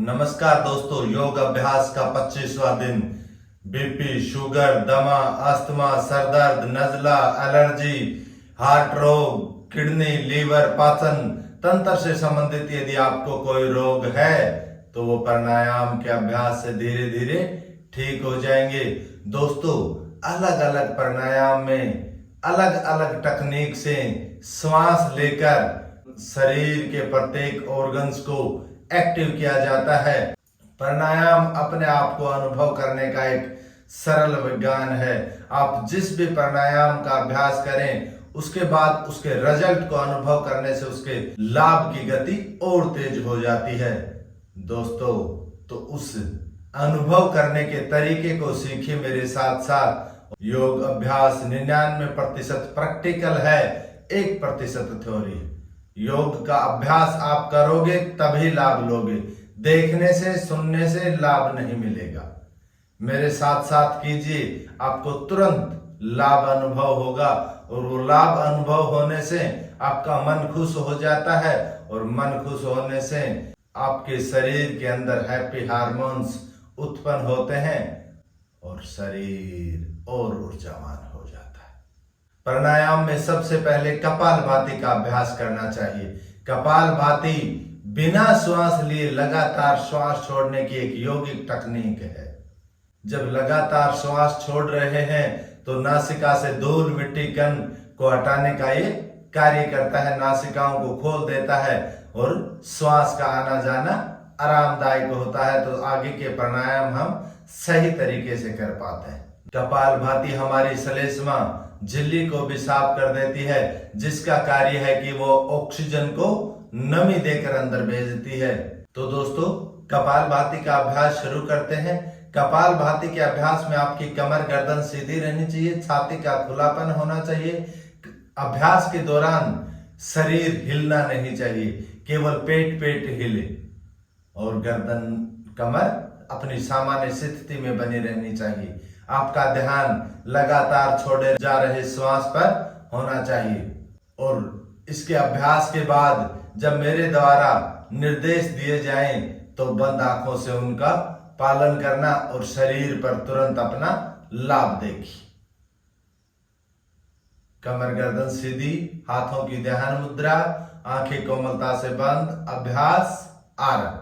नमस्कार दोस्तों, योग अभ्यास का 25वां दिन। बीपी, शुगर, दमा, अस्थमा, सरदर्द, नजला, एलर्जी, हार्ट रोग, किडनी, लीवर, पाचन तंत्र से संबंधित यदि आपको कोई रोग है तो वो प्राणायाम के अभ्यास से धीरे धीरे ठीक हो जाएंगे। दोस्तों, अलग अलग प्राणायाम में अलग अलग टेक्निक से श्वास लेकर शरीर के प्रत्येक ऑर्गन्स को एक्टिव किया जाता है। प्राणायाम अपने आप को अनुभव करने का एक सरल विज्ञान है। आप जिस भी प्राणायाम का अभ्यास करें उसके बाद उसके रिजल्ट को अनुभव करने से उसके लाभ की गति और तेज हो जाती है। दोस्तों, तो उस अनुभव करने के तरीके को सीखिए मेरे साथ साथ। योग अभ्यास 99% प्रैक्टिकल है, 1% थ्योरी। योग का अभ्यास आप करोगे तभी लाभ लोगे, देखने से सुनने से लाभ नहीं मिलेगा। मेरे साथ साथ कीजिए, आपको तुरंत लाभ अनुभव होगा और वो लाभ अनुभव होने से आपका मन खुश हो जाता है और मन खुश होने से आपके शरीर के अंदर हैप्पी हार्मोन्स उत्पन्न होते हैं और शरीर और ऊर्जावान हो जाता है। प्राणायाम में सबसे पहले कपालभाति का अभ्यास करना चाहिए। कपालभाति बिना श्वास लिए लगातार श्वास छोड़ने की एक यौगिक तकनीक है। जब लगातार श्वास छोड़ रहे हैं तो नासिका से धूल, मिट्टी, कण को हटाने का ये कार्य करता है, नासिकाओं को खोल देता है और श्वास का आना जाना आरामदायक होता है। तो आगे के प्राणायाम हम सही तरीके से कर पाते हैं। कपालभाति हमारी श्लेष्मा झिल्ली को भी साफ कर देती है, जिसका कार्य है कि वो ऑक्सीजन को नमी देकर अंदर भेजती है। तो दोस्तों, कपालभाति का अभ्यास शुरू करते हैं। कपालभाति के अभ्यास में आपकी कमर गर्दन सीधी रहनी चाहिए, छाती का खुलापन होना चाहिए। अभ्यास के दौरान शरीर हिलना नहीं चाहिए, केवल पेट हिले और गर्दन कमर अपनी सामान्य स्थिति में बनी रहनी चाहिए। आपका ध्यान लगातार छोड़े जा रहे श्वास पर होना चाहिए। और इसके अभ्यास के बाद जब मेरे द्वारा निर्देश दिए जाएं तो बंद आंखों से उनका पालन करना और शरीर पर तुरंत अपना लाभ देखिए। कमर गर्दन सीधी, हाथों की ध्यान मुद्रा, आंखें कोमलता से बंद। अभ्यास आरंभ।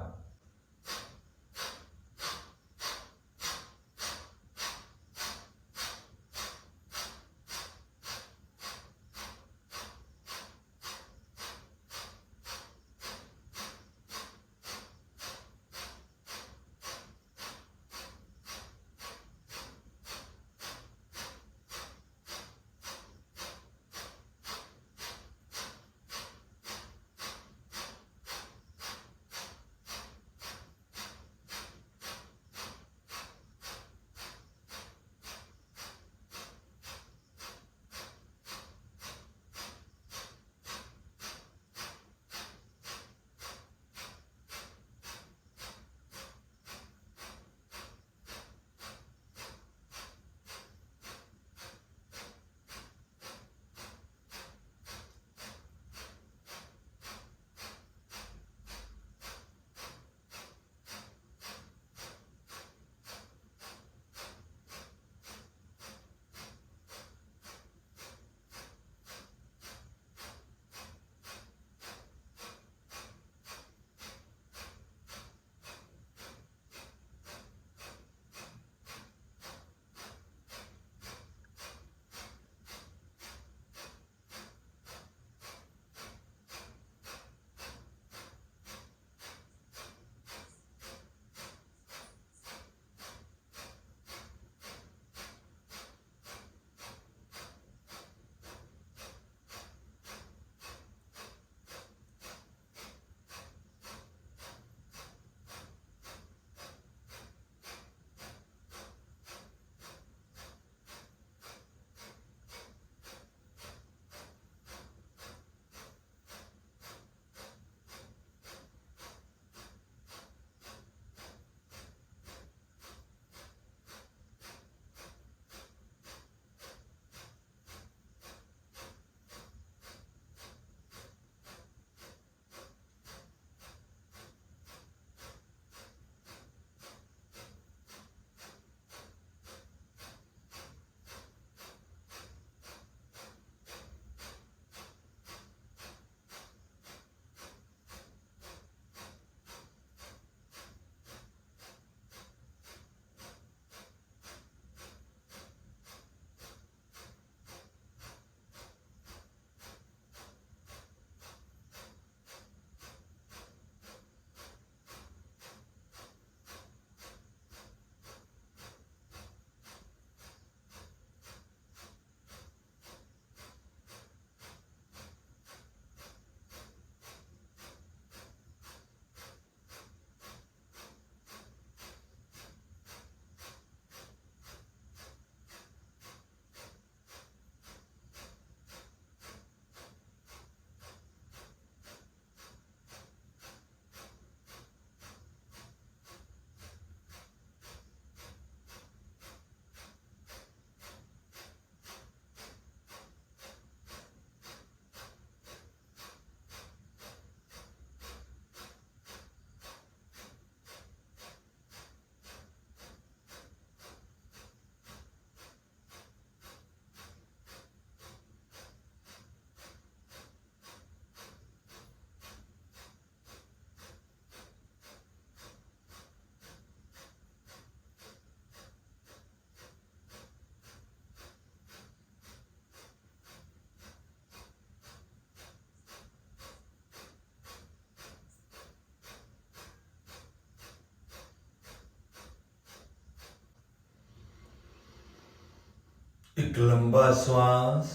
एक लंबा श्वास,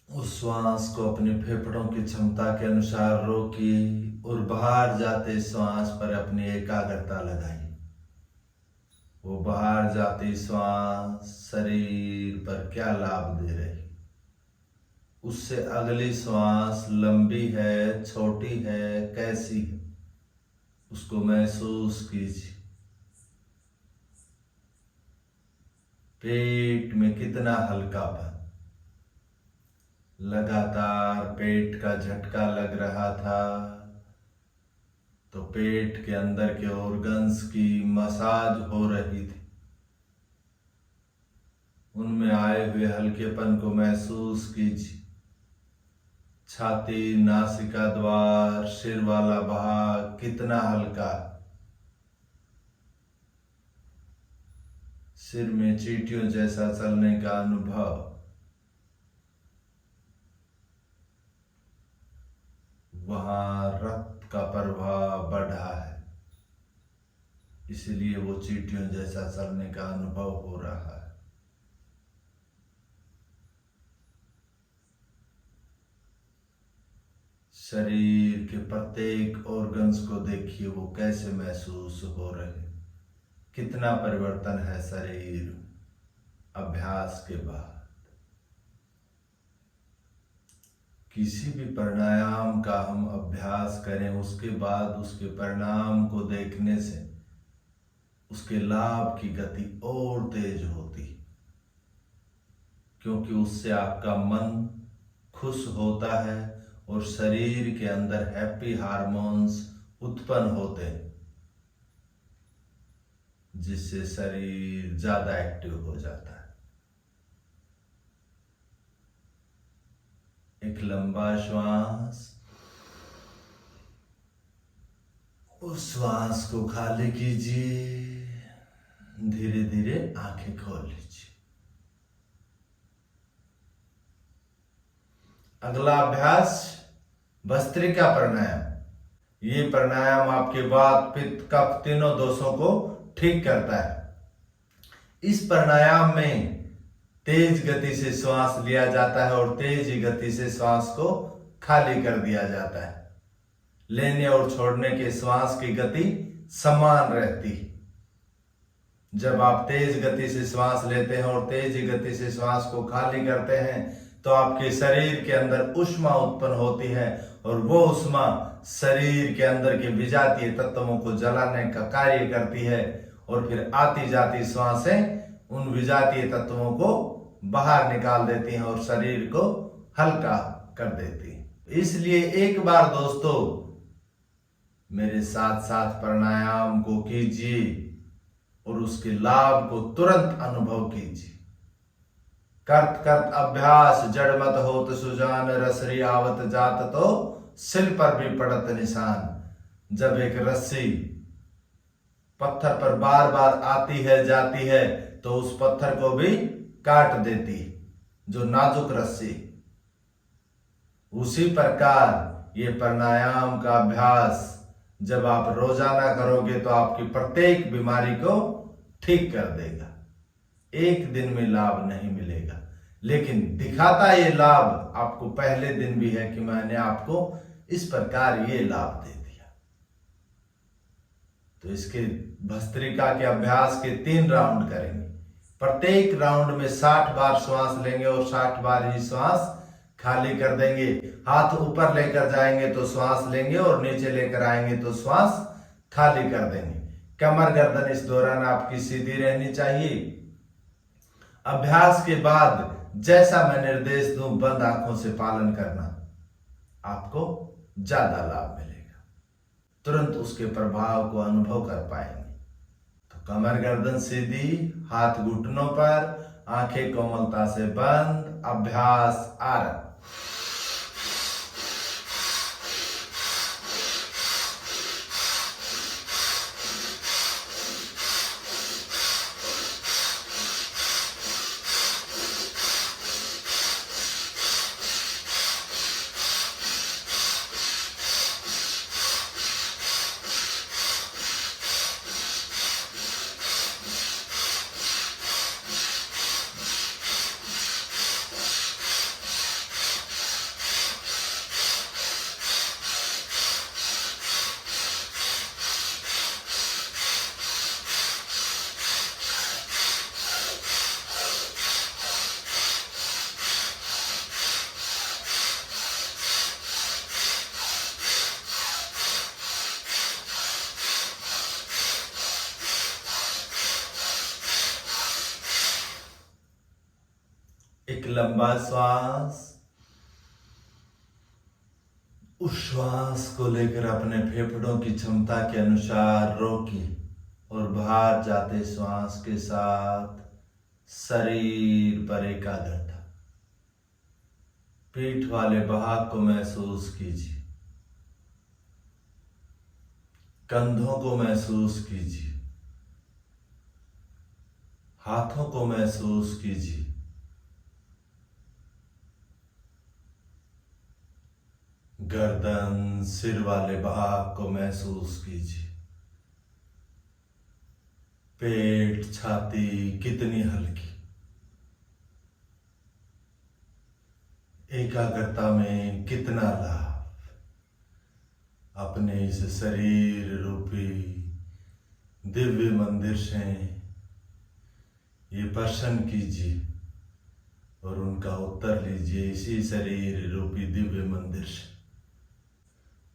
उस श्वास को अपने फेफड़ों की क्षमता के अनुसार रोकिए और बाहर जाते श्वास पर अपनी एकाग्रता लगाइए। वो बाहर जाती श्वास शरीर पर क्या लाभ दे रही, उससे अगली श्वास लंबी है, छोटी है, कैसी है, उसको महसूस कीजिए। पेट में कितना हल्कापन, लगातार पेट का झटका लग रहा था तो पेट के अंदर के ऑर्गन्स की मसाज हो रही थी, उनमें आए हुए हल्केपन को महसूस कीजिए। छाती, नासिका द्वार, सिर वाला भाग कितना हल्का, सिर में चींटियों जैसा चलने का अनुभव, वहां रक्त का प्रवाह बढ़ा है, इसलिए वो चींटियों जैसा चलने का अनुभव हो रहा है। शरीर के प्रत्येक ऑर्गन्स को देखिए, वो कैसे महसूस हो रहे, कितना परिवर्तन है शरीर अभ्यास के बाद। किसी भी प्राणायाम का हम अभ्यास करें, उसके बाद उसके परिणाम को देखने से उसके लाभ की गति और तेज होती, क्योंकि उससे आपका मन खुश होता है और शरीर के अंदर हैप्पी हार्मोन्स उत्पन्न होते हैं, जिससे शरीर ज्यादा एक्टिव हो जाता है। एक लंबा श्वास, उस श्वास को खाली कीजिए, धीरे धीरे आंखें खोल लीजिए। अगला अभ्यास भस्त्रिका प्राणायाम। ये प्राणायाम आपके वात, पित्त, कफ तीनों दोषों को ठीक करता है। इस प्राणायाम में तेज गति से श्वास लिया जाता है और तेज गति से श्वास को खाली कर दिया जाता है। लेने और छोड़ने के श्वास की गति समान रहती है। जब आप तेज गति से श्वास लेते हैं और तेज गति से श्वास को खाली करते हैं तो आपके शरीर के अंदर ऊष्मा उत्पन्न होती है और वो ऊष्मा शरीर के अंदर के विजातीय तत्वों को जलाने का कार्य करती है और फिर आती जाती श्वासें उन विजातीय तत्वों को बाहर निकाल देती हैं और शरीर को हल्का कर देती है। इसलिए एक बार दोस्तों मेरे साथ साथ प्राणायाम को कीजिए और उसके लाभ को तुरंत अनुभव कीजिए। करत करत अभ्यास जड़ मत होत सुजान, रसरी आवत जात तो सिल पर भी पड़त निशान। जब एक रस्सी पत्थर पर बार बार आती है जाती है तो उस पत्थर को भी काट देती है, जो नाजुक रस्सी। उसी प्रकार ये प्राणायाम का अभ्यास जब आप रोजाना करोगे तो आपकी प्रत्येक बीमारी को ठीक कर देगा। एक दिन में लाभ नहीं मिलेगा, लेकिन दिखाता ये लाभ आपको पहले दिन भी है कि मैंने आपको इस प्रकार ये लाभ दे दिया। तो इसके भस्त्रिका के अभ्यास के 3 राउंड करेंगे। प्रत्येक राउंड में 60 बार श्वास लेंगे और 60 बार ही श्वास खाली कर देंगे। हाथ ऊपर लेकर जाएंगे तो श्वास लेंगे और नीचे लेकर आएंगे तो श्वास खाली कर देंगे। कमर गर्दन इस दौरान आपकी सीधी रहनी चाहिए। अभ्यास के बाद जैसा मैं निर्देश दूं बंद आंखों से पालन करना, आपको ज्यादा लाभ मिलेगा, तुरंत उसके प्रभाव को अनुभव कर पाएंगे। तो कमर गर्दन सीधी, हाथ घुटनों पर, आंखें कोमलता से बंद। अभ्यास आरंभ। लंबा श्वास। उस श्वास को लेकर अपने फेफड़ों की क्षमता के अनुसार रोकिए और बाहर जाते श्वास के साथ शरीर पर एकाग्रता। पीठ वाले भाग को महसूस कीजिए, कंधों को महसूस कीजिए, हाथों को महसूस कीजिए, गर्दन सिर वाले भाग को महसूस कीजिए। पेट छाती कितनी हल्की। एकाग्रता में कितना लाभ। अपने इस शरीर रूपी दिव्य मंदिर से ये प्रश्न कीजिए और उनका उत्तर लीजिए। इसी शरीर रूपी दिव्य मंदिर से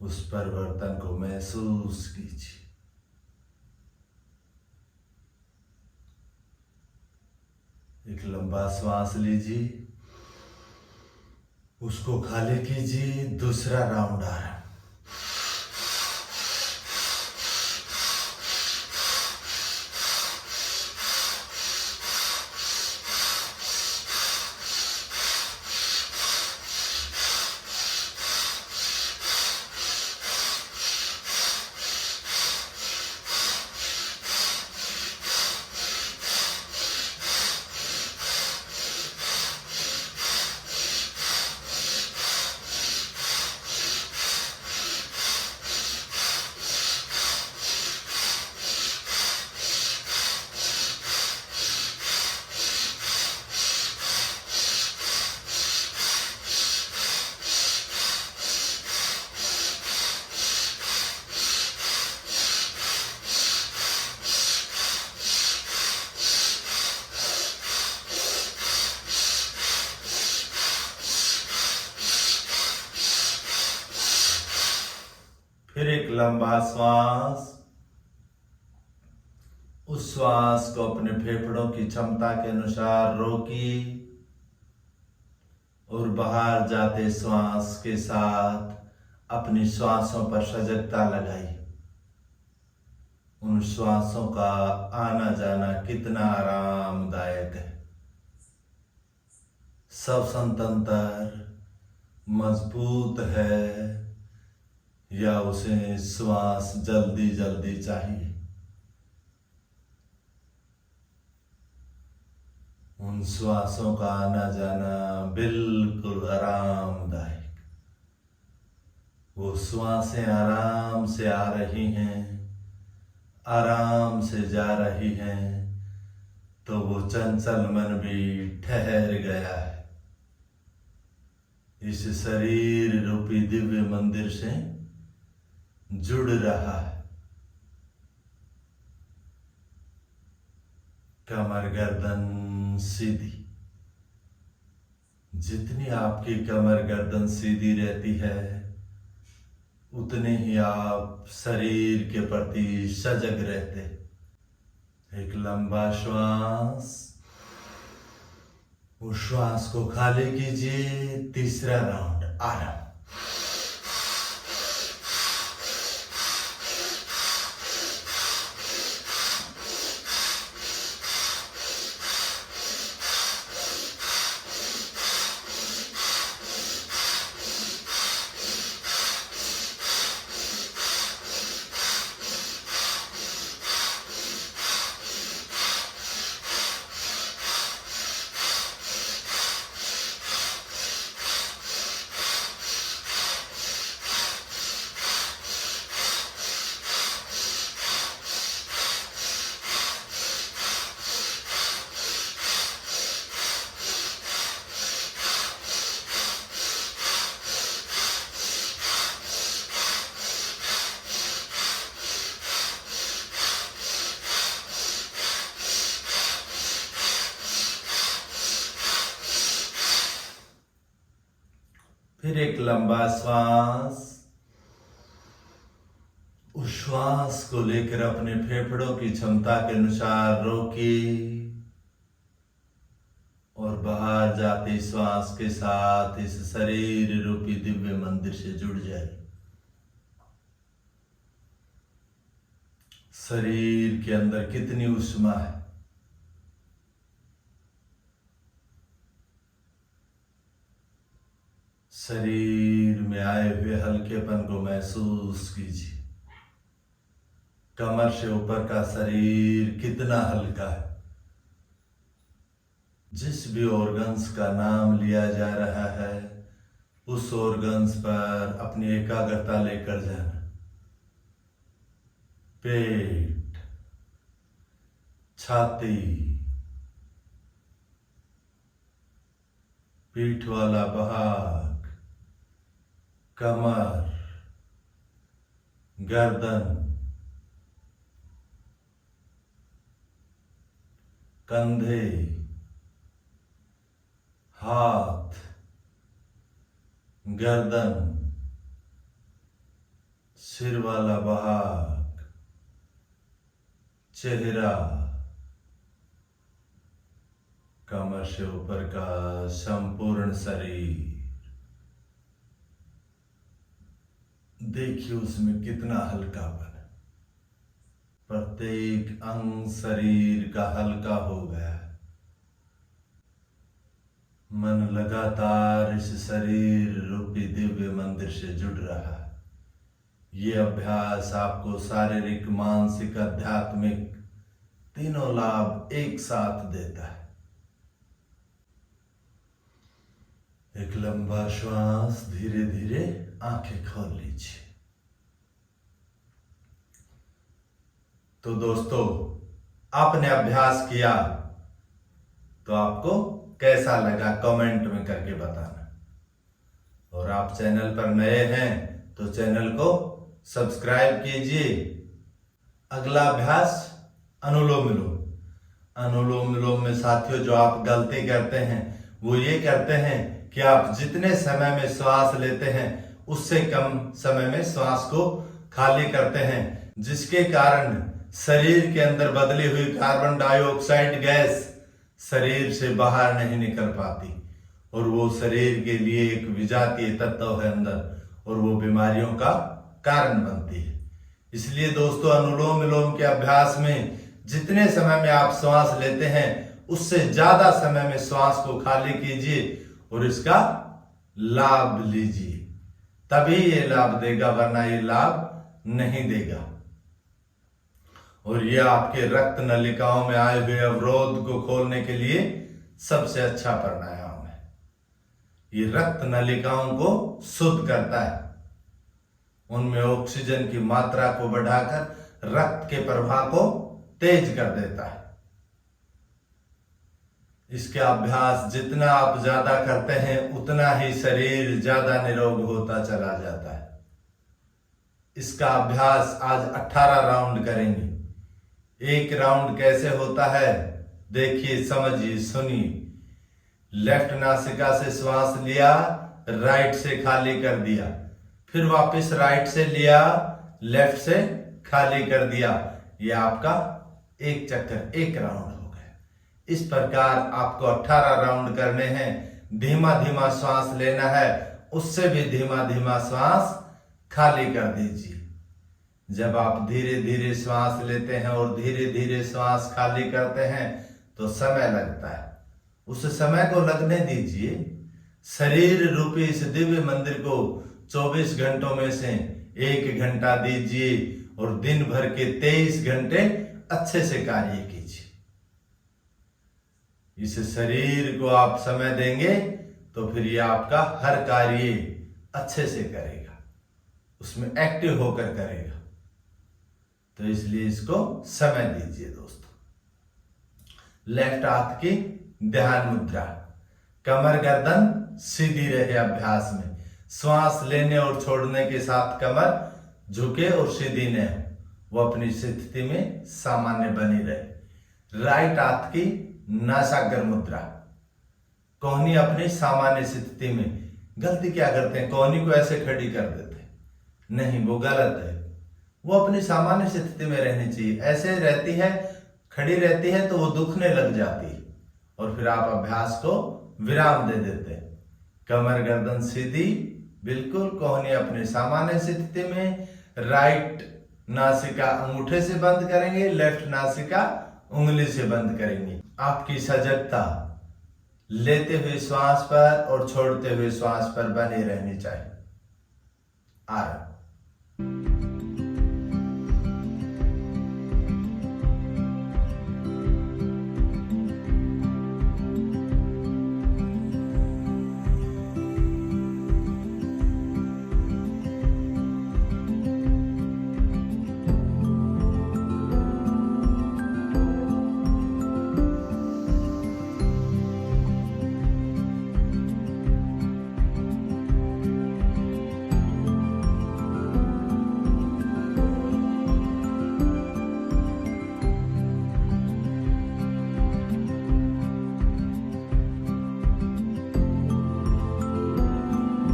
उस परिवर्तन को महसूस कीजिए। एक लंबा श्वास लीजिए, उसको खाली कीजिए। दूसरा राउंड आ रहा है। फिर एक लंबा श्वास। उस श्वास को अपने फेफड़ों की क्षमता के अनुसार रोकिए और बाहर जाते श्वास के साथ अपनी श्वासों पर सजगता लगाइए। उन श्वासों का आना जाना कितना आरामदायक है। सब संतंत्र मजबूत है या उसे श्वास जल्दी जल्दी चाहिए। उन श्वासों का आना जाना बिल्कुल आरामदायक। वो श्वासें आराम से आ रही हैं, आराम से जा रही हैं, तो वो चंचल मन भी ठहर गया है। इस शरीर रूपी दिव्य मंदिर से जुड़ रहा है। कमर गर्दन सीधी। जितनी आपकी कमर गर्दन सीधी रहती है उतने ही आप शरीर के प्रति सजग रहते। एक लंबा श्वास। उस श्वास को खाली कीजिए। तीसरा राउंड आराम। फिर एक लंबा श्वास। उस श्वास को लेकर अपने फेफड़ों की क्षमता के अनुसार रोकिए और बाहर जाते श्वास के साथ इस शरीर रूपी दिव्य मंदिर से जुड़ जाए। शरीर के अंदर कितनी ऊष्मा है, शरीर में आए हुए हल्केपन को महसूस कीजिए। कमर से ऊपर का शरीर कितना हल्का है। जिस भी ऑर्गन्स का नाम लिया जा रहा है उस ऑर्गन्स पर अपनी एकाग्रता लेकर जाना। पेट, छाती, पीठ वाला भाग, कमर, गर्दन, कंधे, हाथ, गर्दन, सिर वाला भाग, चेहरा, कमर से ऊपर का संपूर्ण शरीर। देखिए उसमें कितना हल्कापन है। प्रत्येक अंग शरीर का हल्का हो गया है। मन लगातार इस शरीर रूपी दिव्य मंदिर से जुड़ रहा है। ये अभ्यास आपको शारीरिक, मानसिक, आध्यात्मिक तीनों लाभ एक साथ देता है। एक लंबा श्वास, धीरे धीरे आंखें खोल लीजिए। तो दोस्तों, आपने अभ्यास किया तो आपको कैसा लगा कमेंट में करके बताना। और आप चैनल पर नए हैं तो चैनल को सब्सक्राइब कीजिए। अगला अभ्यास अनुलोम विलोम। अनुलोम विलोम में साथियों जो आप गलती करते हैं वो ये करते हैं कि आप जितने समय में श्वास लेते हैं उससे कम समय में श्वास को खाली करते हैं, जिसके कारण शरीर के अंदर बदली हुई कार्बन डाइऑक्साइड गैस शरीर से बाहर नहीं निकल पाती और वो शरीर के लिए एक विजातीय तत्व है अंदर और वो बीमारियों का कारण बनती है। इसलिए दोस्तों, अनुलोम विलोम के अभ्यास में जितने समय में आप श्वास लेते हैं उससे ज्यादा समय में श्वास को खाली कीजिए और इसका लाभ लीजिए, तभी ये लाभ देगा, वरना ये लाभ नहीं देगा। और यह आपके रक्त नलिकाओं में आए हुए अवरोध को खोलने के लिए सबसे अच्छा प्राणायाम है। ये रक्त नलिकाओं को शुद्ध करता है, उनमें ऑक्सीजन की मात्रा को बढ़ाकर रक्त के प्रवाह को तेज कर देता है। इसका अभ्यास जितना आप ज्यादा करते हैं उतना ही शरीर ज्यादा निरोग होता चला जाता है। इसका अभ्यास आज 18 राउंड करेंगे। एक राउंड कैसे होता है देखिए, समझिए, सुनिए। लेफ्ट नासिका से श्वास लिया, राइट से खाली कर दिया, फिर वापस राइट से लिया, लेफ्ट से खाली कर दिया। यह आपका एक चक्कर, एक राउंड हो गया। इस प्रकार आपको 18 राउंड करने हैं। धीमा धीमा श्वास लेना है, उससे भी धीमा धीमा श्वास खाली कर दीजिए। जब आप धीरे धीरे श्वास लेते हैं और धीरे धीरे श्वास खाली करते हैं तो समय लगता है, उस समय को लगने दीजिए। शरीर रूपी इस दिव्य मंदिर को 24 घंटों में से 1 घंटा दीजिए और दिन भर के 23 घंटे अच्छे से कार्य कीजिए। इस शरीर को आप समय देंगे तो फिर ये आपका हर कार्य अच्छे से करेगा, उसमें एक्टिव होकर करेगा। तो इसलिए इसको समय दीजिए दोस्तों। लेफ्ट हाथ की ध्यान मुद्रा, कमर गर्दन सीधी रहे। अभ्यास में श्वास लेने और छोड़ने के साथ कमर झुके और सीधी न हो, वो अपनी स्थिति में सामान्य बनी रहे। राइट हाथ की नासाग्र मुद्रा, कोहनी अपनी सामान्य स्थिति में। गलती क्या करते हैं, कोहनी को ऐसे खड़ी कर देते हैं, नहीं, वो गलत है। वो अपनी सामान्य स्थिति में रहनी चाहिए। ऐसे रहती है, खड़ी रहती है तो वो दुखने लग जाती है और फिर आप अभ्यास को विराम दे देते हैं। कमर गर्दन सीधी, बिल्कुल कोहनी अपनी सामान्य स्थिति में। राइट नासिका अंगूठे से बंद करेंगे, लेफ्ट नासिका उंगली से बंद करेंगे। आपकी सजगता लेते हुए श्वास पर और छोड़ते हुए श्वास पर बनी रहनी चाहिए। आराम।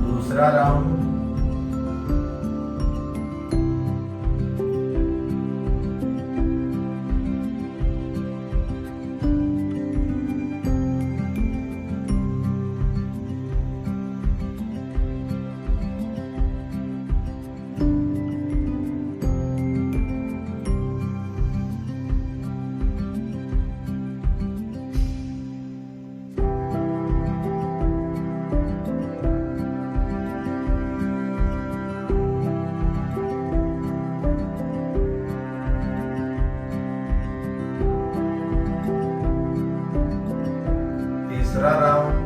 दूसरा राउंड। तीसरा राउंड।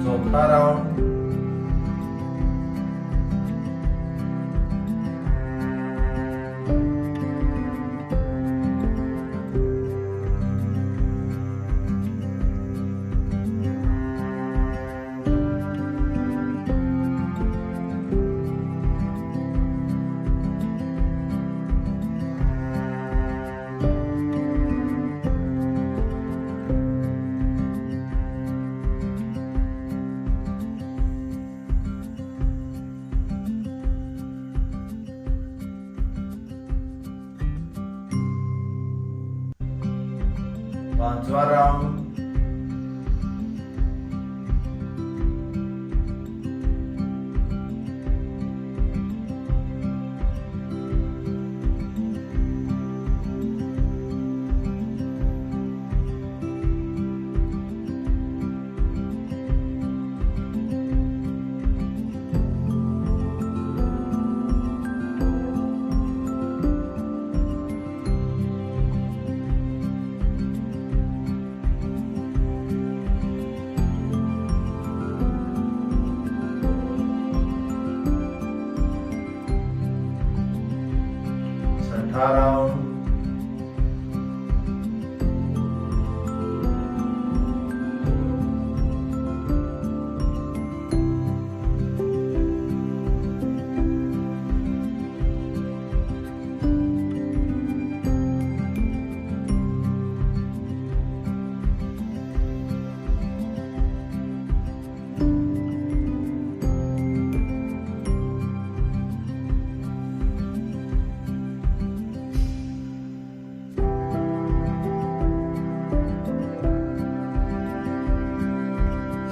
चौथा राउंड। पांचवा राउंड। छठा राउंड।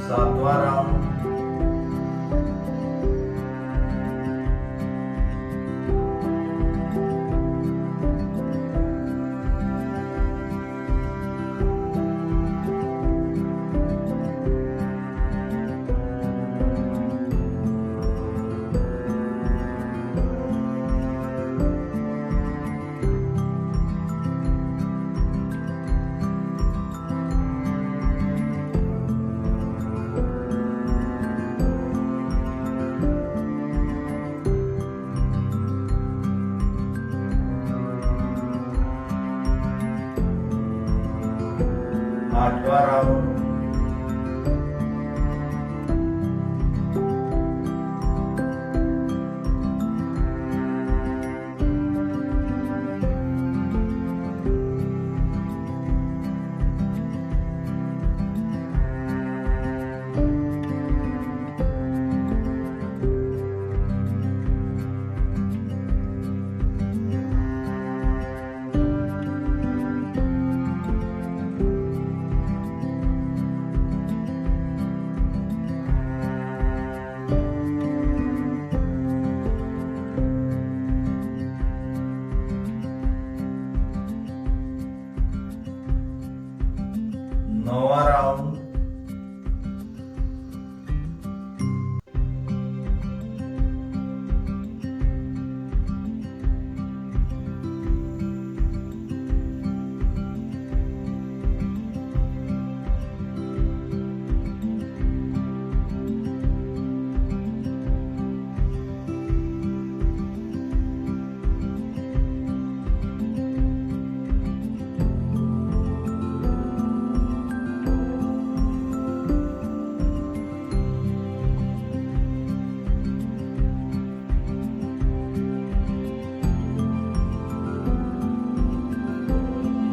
सातवां राउंड। आठवां राउंड। नौवां राउंड।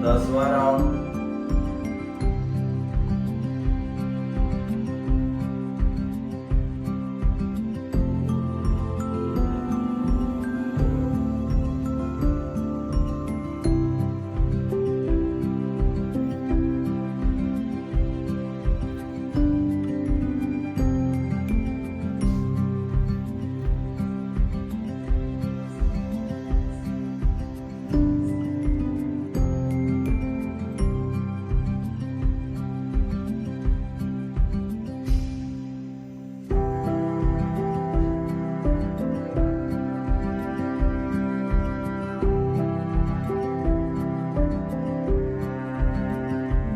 दसवां राउंड।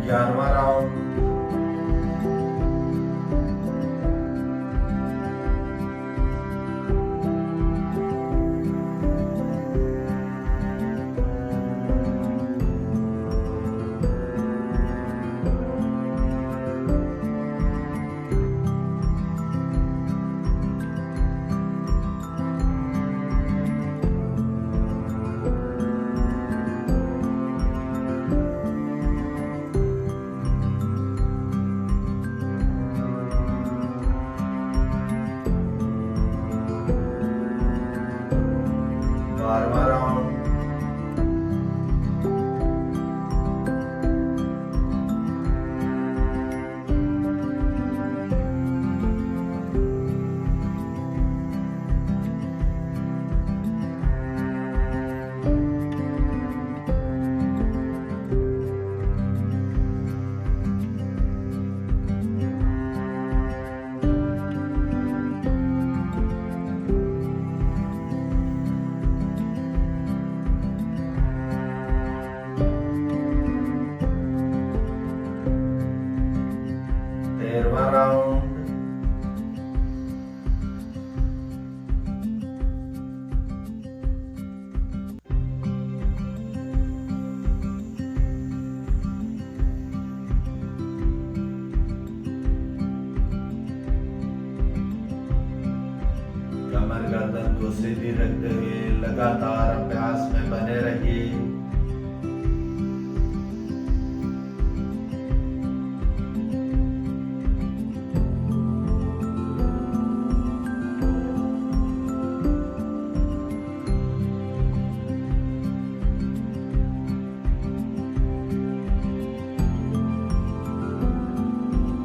ग्यारहवां राउंड। बारहवां राउंड। तेरहवां राउंड। कमर गर्दन को सीधी रखते हुए लगातार अभ्यास में बने रहिए।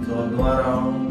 चौदहवां राउंड।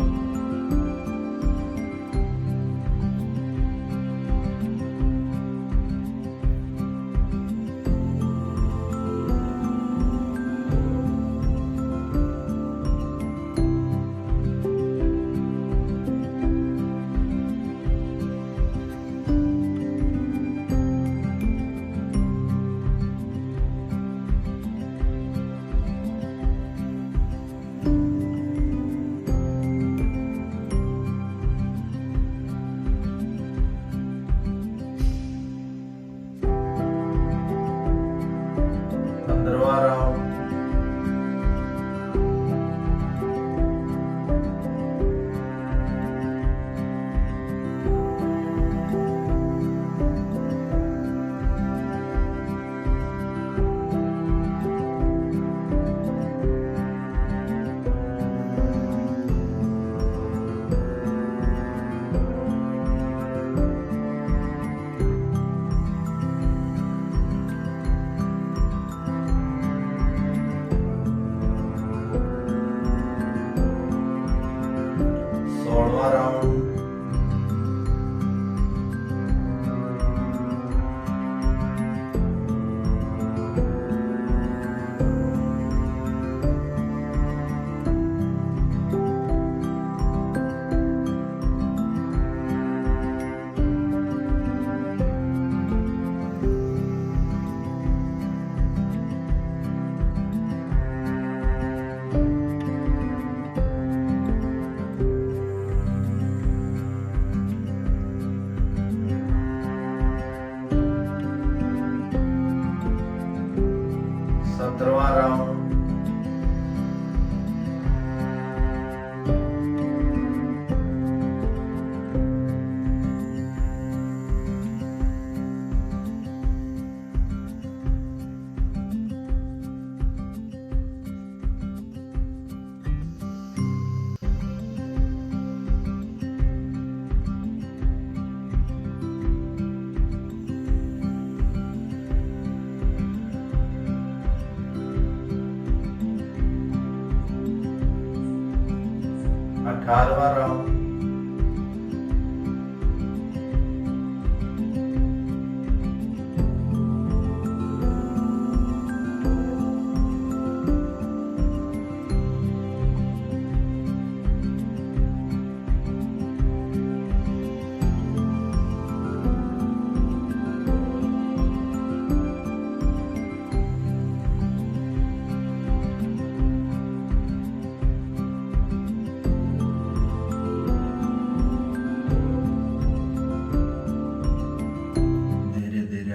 18वां राउंड।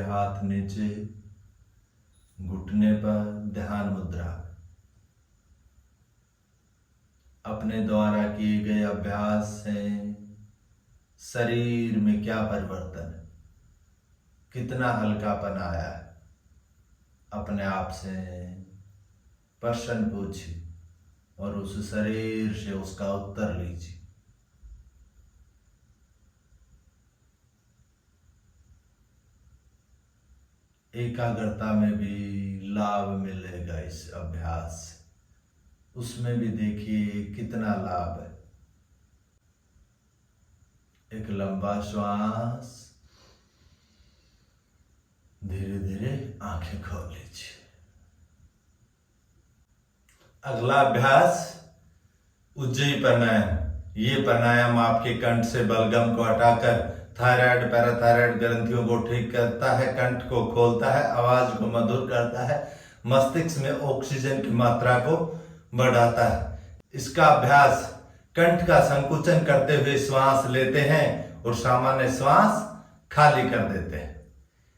हाथ नीचे, घुटने पर, ध्यान मुद्रा। अपने द्वारा किए गए अभ्यास से शरीर में क्या परिवर्तन, कितना हल्कापन आया है, अपने आप से प्रश्न पूछिए और उस शरीर से उसका उत्तर लीजिए। एकाग्रता में भी लाभ मिलेगा इस अभ्यास से, उसमें भी देखिए कितना लाभ है। एक लंबा श्वास, धीरे धीरे आंखें खोल लीजिए। अगला अभ्यास उज्जयी प्राणायाम। ये प्राणायाम आपके कंठ से बलगम को हटाकर थायराइड पैराथायराइड ग्रंथियों को ठीक करता है, कंठ को खोलता है, आवाज को मधुर करता है, मस्तिष्क में ऑक्सीजन की मात्रा को बढ़ाता है। इसका अभ्यास कंठ का संकुचन करते हुए श्वास लेते हैं और सामान्य श्वास खाली कर देते हैं।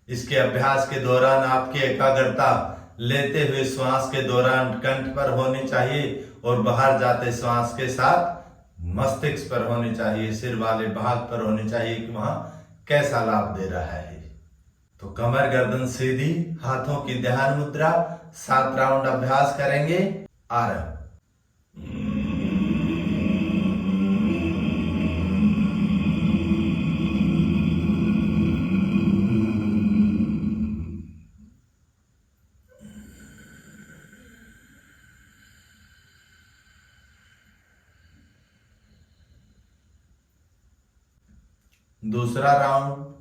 इसके अभ्यास के दौरान आपकी एकाग्रता लेते हुए श्वास के दौरान कंठ पर होनी चाहिए और बाहर जाते श्वास के साथ मस्तिष्क पर होनी चाहिए, सिर वाले भाग पर होनी चाहिए कि वहां कैसा लाभ दे रहा है। तो कमर गर्दन सीधी, हाथों की ध्यान मुद्रा, 7 राउंड अभ्यास करेंगे। आरंभ। दूसरा राउंड।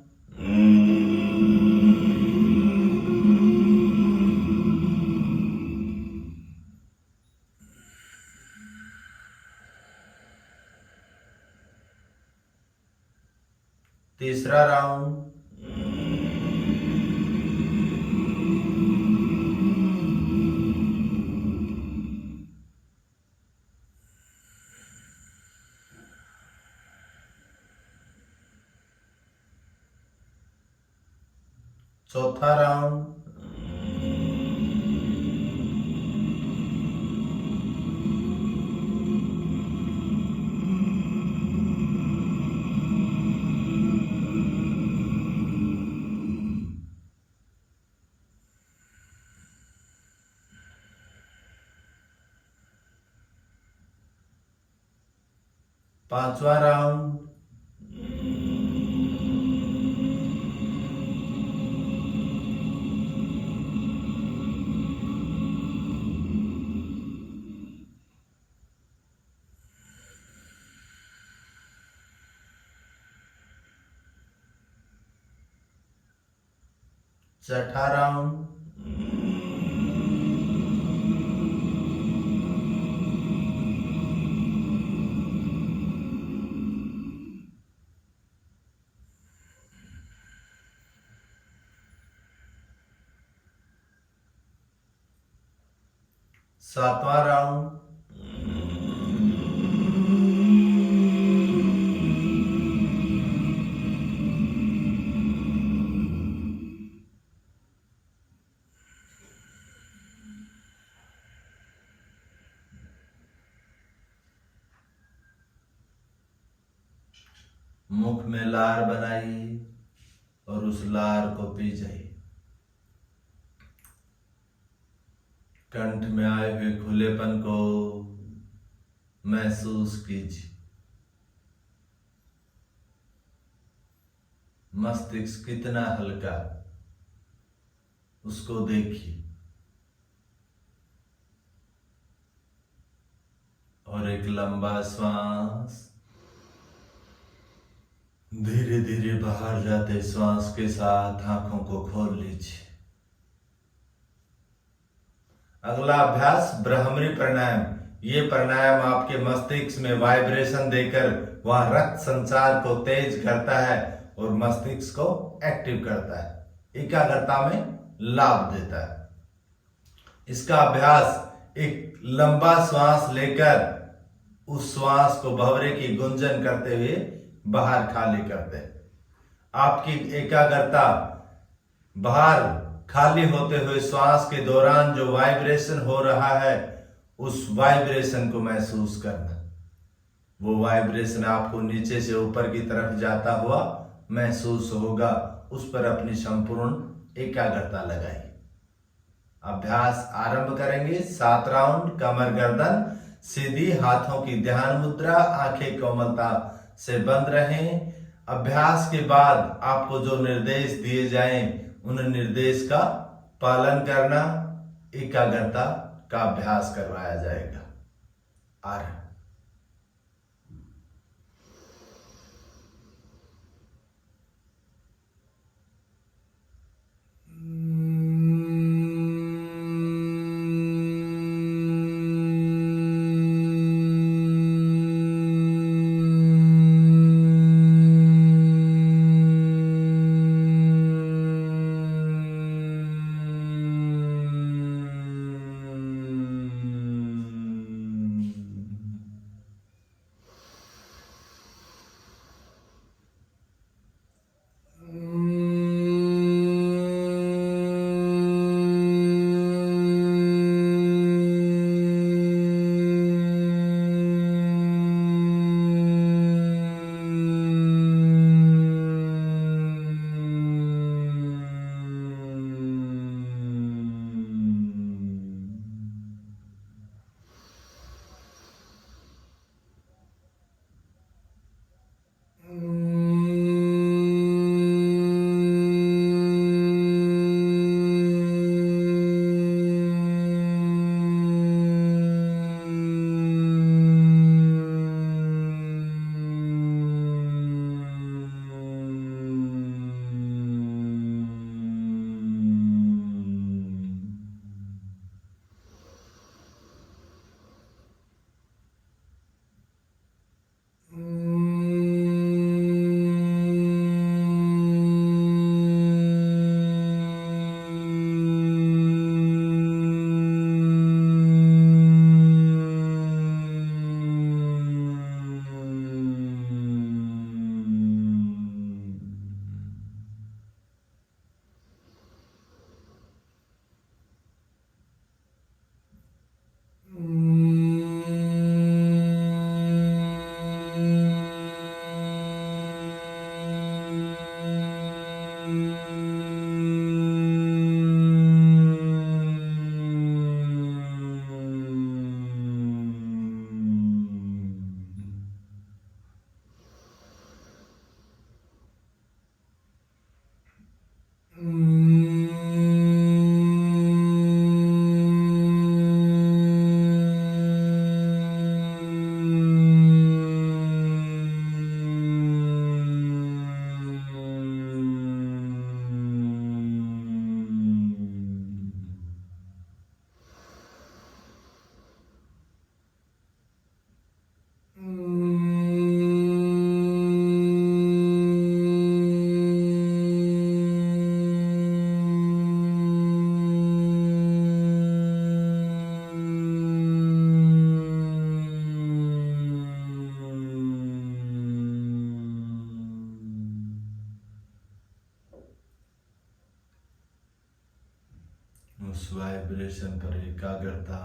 तीसरा राउंड। चौथा राउंड। पांचवा राउंड। छठा राउंड। सातवां राउंड। मुख में लार बनाइए और उस लार को पी जाइए। कंठ में आए हुए खुलेपन को महसूस कीजिए। मस्तिष्क कितना हल्का, उसको देखिए और एक एक लंबा श्वास। धीरे धीरे बाहर जाते श्वास के साथ आंखों को खोल लीजिए। अगला अभ्यास ब्राह्मरी प्राणायाम। ये प्राणायाम आपके मस्तिष्क में वाइब्रेशन देकर वह रक्त संचार को तेज करता है और मस्तिष्क को एक्टिव करता है, एकाग्रता में लाभ देता है। इसका अभ्यास एक लंबा श्वास लेकर उस श्वास को भंवरे की गुंजन करते हुए बाहर खाली करते हैं। आपकी एकाग्रता बाहर खाली होते हुए श्वास के दौरान जो वाइब्रेशन हो रहा है उस वाइब्रेशन को महसूस करना। वो वाइब्रेशन आपको नीचे से ऊपर की तरफ जाता हुआ महसूस होगा। उस पर अपनी संपूर्ण एकाग्रता लगाइए। अभ्यास आरंभ करेंगे। 7 राउंड। कमर गर्दन सीधी, हाथों की ध्यान मुद्रा, आंखें कोमलता से बंद रहें। अभ्यास के बाद आपको जो निर्देश दिए जाएं उन निर्देश का पालन करना, एकाग्रता का अभ्यास करवाया जाएगा। आरंभ। उस वाइब्रेशन पर एकाग्रता,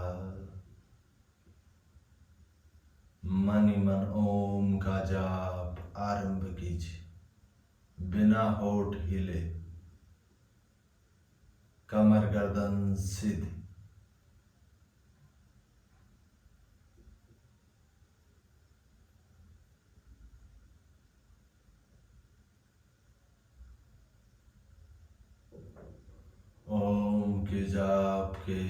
मन ही मन ओम का जाप आरंभ कीजिए। बिना होठ हिले, कमर गर्दन सीधी। ओम के जाप के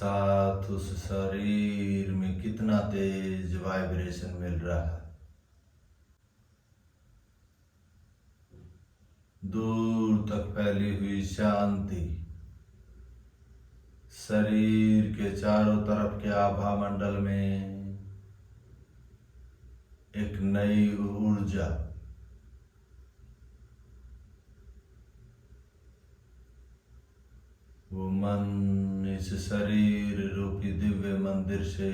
साथ उस शरीर में कितना तेज वाइब्रेशन मिल रहा है। दूर तक फैली हुई शांति शरीर के चारों तरफ के आभा मंडल में एक नई ऊर्जा, वो मन इस शरीर रूपी दिव्य मंदिर से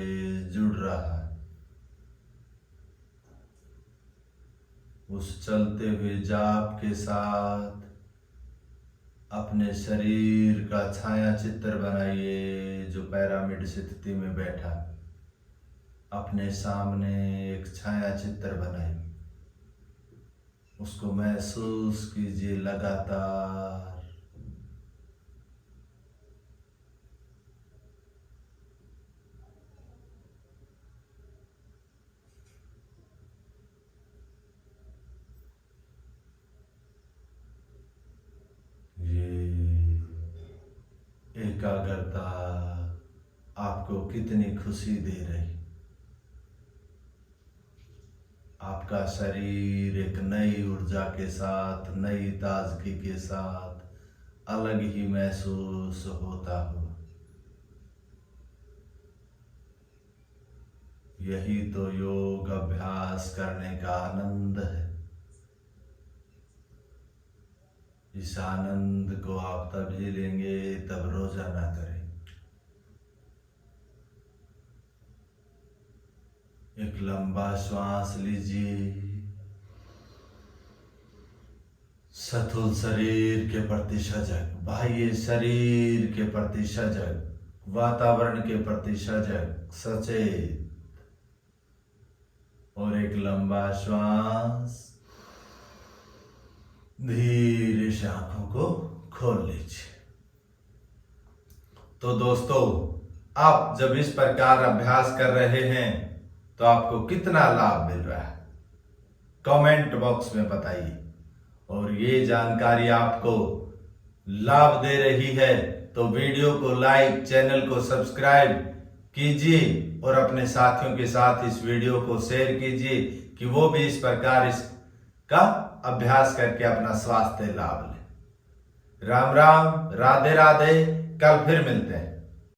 जुड़ रहा है। उस चलते हुए जाप के साथ अपने शरीर का छाया चित्र बनाइए जो पिरामिड स्थिति में बैठा। अपने सामने एक छाया चित्र बनाइए, उसको महसूस कीजिए लगातार। एकाग्रता आपको कितनी खुशी दे रही। आपका शरीर एक नई ऊर्जा के साथ, नई ताजगी के साथ अलग ही महसूस होता हुआ। यही तो योग अभ्यास करने का आनंद है। इस आनंद को आप तभी लेंगे तब रोजाना करें। एक लंबा श्वास लीजिए। स्थूल शरीर के प्रति सजग, बाह्य शरीर के प्रति सजग, वातावरण के प्रति सजग, सचेत। और एक लंबा श्वास धीरे से आंखों को खोल लीजिए। तो दोस्तों, आप जब इस प्रकार अभ्यास कर रहे हैं तो आपको कितना लाभ मिल रहा है, कमेंट बॉक्स में बताइए। और ये जानकारी आपको लाभ दे रही है तो वीडियो को लाइक, चैनल को सब्सक्राइब कीजिए और अपने साथियों के साथ इस वीडियो को शेयर कीजिए कि वो भी इस प्रकार इसका अभ्यास करके अपना स्वास्थ्य लाभ लें। राम राम, राधे राधे। कल फिर मिलते हैं।